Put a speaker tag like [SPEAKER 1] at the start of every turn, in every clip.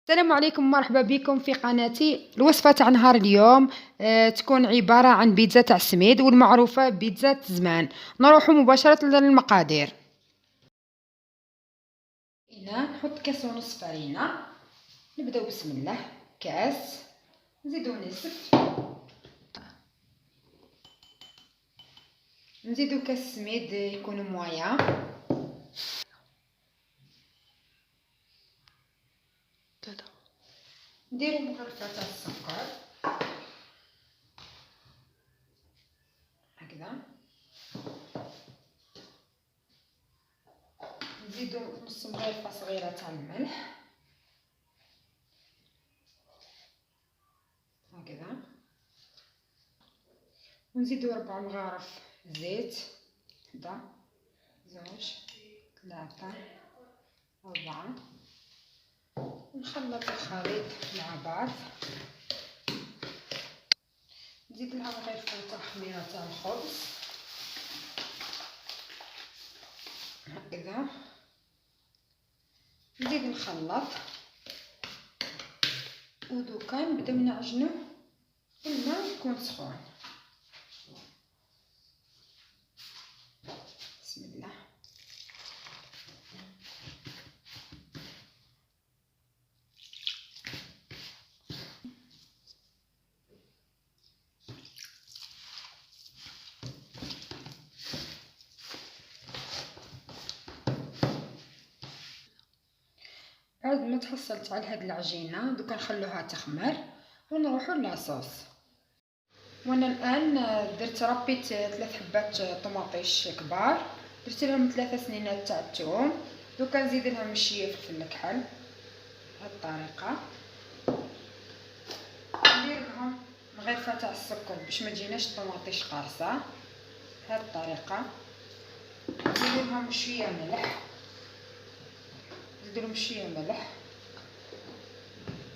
[SPEAKER 1] السلام عليكم ومرحبا بكم في قناتي. الوصفة تاع نهار اليوم تكون عبارة عن بيتزا تاع السميد والمعروفة بيتزا زمان. نروح مباشرة للمقادير. هنا نحط كاس ونص فرينة. نبداو بسم الله. كاس نزيدو نصف، نزيدو كاس سميد يكون مويا، نديرو مغرفة تاع السكر هكذا، نزيدو نص مغرفة صغيرة تاع الملح هكذا، ونزيدو 4 مغارف زيت، 1 2 3 4، ونخلط الخليط مع بعض. نزيد لها مغرفة تاع خميرة تاع الخبز هكذا، نزيد نخلط ودوكا نبداو نعجنو. الماء يكون سخون. بسم الله. بعد ما تحصلت على هاد العجينه دوكا نخلوها تخمر ونروحوا لاصوص. وانا الان ربيت 3 حبات طماطيش كبار، درت لهم 3 سنينات تاع الثوم، دوكا نزيد لهم شويه فلفل الكحل بهذه الطريقه. ندير لهم مغرفه تاع السكر باش ما تجيناش الطماطيش قارصه بهذه الطريقه. نزيد لهم شويه ملح، ندير لهم شويه ملح،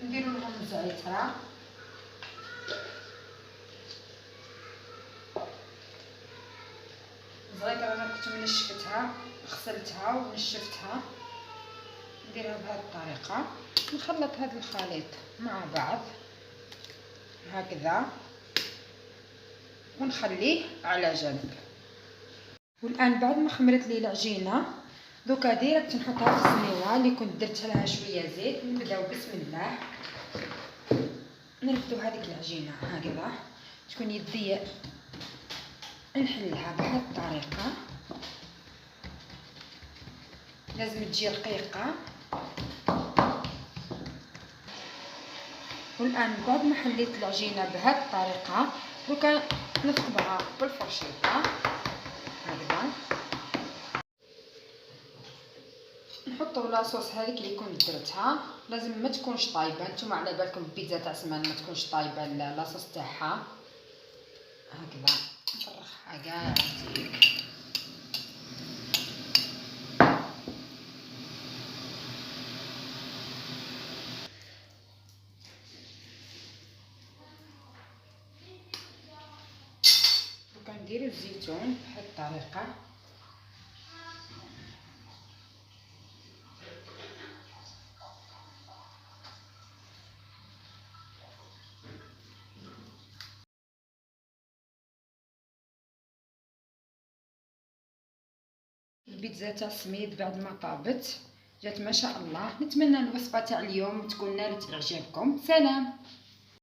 [SPEAKER 1] ندير لهم زعتر، الزعتر انا كنت منشفتها غسلتها ونشفتها، نديرها بهذه الطريقه. نخلط هذا الخليط مع بعض هكذا ونخليه على جنب. والان بعد ما خمرت لي العجينه دوكا ديريكت نحطها في السنيوه اللي كنت درت لها شويه زيت. نبداو بسم الله نرفدو هذيك العجينه هكذا، تكون يدي نحلها بهذه الطريقه، لازم تجي رقيقه. والان بعد ما حليت العجينه بهذه الطريقه دوكا نثقبها بالفرشيطه هكذا، نحطوا لاصوص هذيك اللي كنت درتها. لازم ما تكونش طايبه، نتوما على بالكم البيتزا تاع زمان ما تكونش طايبه لاصوص تاعها هكذا. نفرخها كاع هذيك وكندير الزيتون بهذه الطريقه. البيتزا تاع السميد بعد ما طابت جات ما شاء الله. نتمنى الوصفه تاع اليوم تكون نالت اعجابكم. سلام.